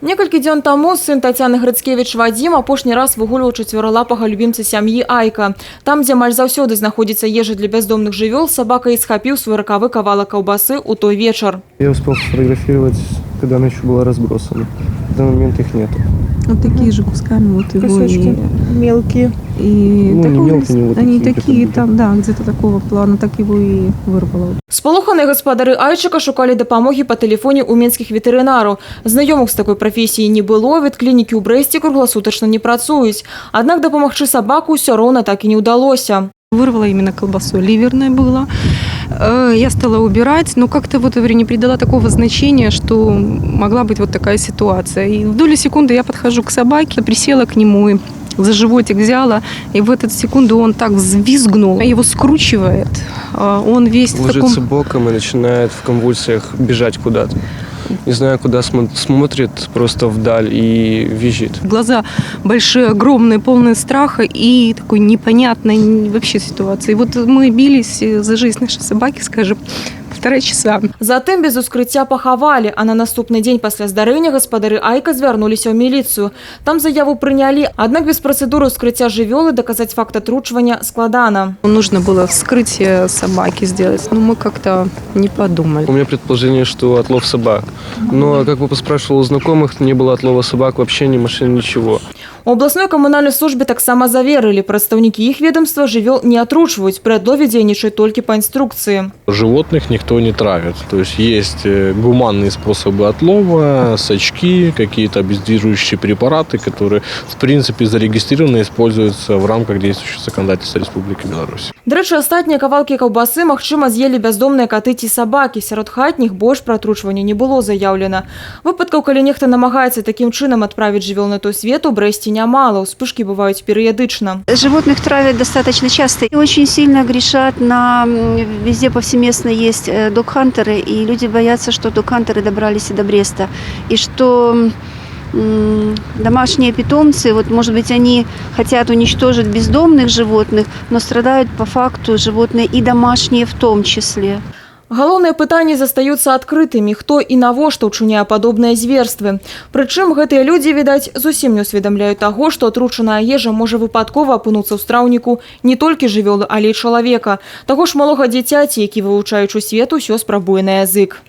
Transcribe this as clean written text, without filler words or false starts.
Некалькі дзён таму сын Тацяны Грыцкевіч Вадзім апошні раз выгульваў чацвёралапага любімца сям'і Айка. Там, дзе амаль заўсёды знаходзіцца ежа для бяздомных жывёл, сабака і схапіў свой ракавы кавалак каўбасы ў той вечар. Я успел сфотографировать, когда она еще была разбросана. В данный момент их нету. Вот такие же кусками вот его Кусочки мелкие. и Ну, не такого, мелкие, вот они такие, такие как там, да, где-то такого плана, так его и вырвало. Спалоханыя гаспадары Айчыка шукалі дапамогі па тэлефоне ў мінскіх ветэрынараў. Знаёмых з такой прафесіі не было, ветклінікі ў Брэсце кругласутачна не працуюць. Аднак дапамагчы сабаку ўсё роўна так і не ўдалося. Вырвала именно колбасу, ливерное было. Я стала убирать, но как-то вот, говорю, не придала такого значения, что могла быть вот такая ситуация. И в долю секунды я подхожу к собаке, присела к нему и за животик взяла, и в эту секунду он так взвизгнул, его скручивает, он весь в таком... Ложится боком и начинает в конвульсиях бежать куда-то. Не знаю, куда смотрит, просто вдаль и визжит. Глаза большие, огромные, полные страха и такой непонятной вообще ситуации. Вот мы бились за жизнь нашей собаки, скажем, 1,5 часа. Затым без ускрыцця пахавалі, а на наступны дзень пасля здарэння гаспадары Айка звярнуліся ў міліцыю. Там заяву прынялі, аднак без працэдуры ускрыцця жывёлы даказаць факт атручвання складана. Нужно было вскрытие собаки сделать, но мы как-то не подумали. У меня предположение, что отлов собак. Но, как бы поспрашивал у знакомых, не было отлова собак вообще, ни машин, ничего. У абласной камунальнай службе таксама заверылі, прадстаўнікі іх ведомства жывёл не атручваюць, пры адлове дзейнічаюць толькі па инструкции. Животных никто не травит. То есть гуманные способы отлова, сачки, какие-то обездвиживающие препараты, которые, в принципе, зарегистрированы и используются в рамках действующего законодательства Республики Беларусь. Дарэчы, астатнія кавалкі каўбасы, магчыма, з'елі бяздомныя каты ці сабакі. Сярод хатніх больш пра атручванне не было заяўлена. Выпадкаў, калі нехта намагаецца такім чынам адправіць жывёл на той свет, у Брэсце нямала. Успышкі бываюць перыядычна. Животных травят достаточно часто. И очень сильно грешат на... Везде повсеместно есть догхантеры, и люди боятся, что догхантеры добрались и до Бреста. И что домашние питомцы, вот, может быть, они хотят уничтожить бездомных животных, но страдают по факту животные и домашние в том числе. Галоўныя пытанні застаюцца адкрытымі, хто і навошта ўчыняе падобныя зверствы. Прычым гэтыя людзі, відаць, зусім не ўсведамляюць таго, што атручаная ежа можа выпадкова апынуцца ў страўніку не толькі жывёлы, але і чалавека. Таго ж малога дзіцяці, які, вывучаючы свет, усё спрабуе на язык.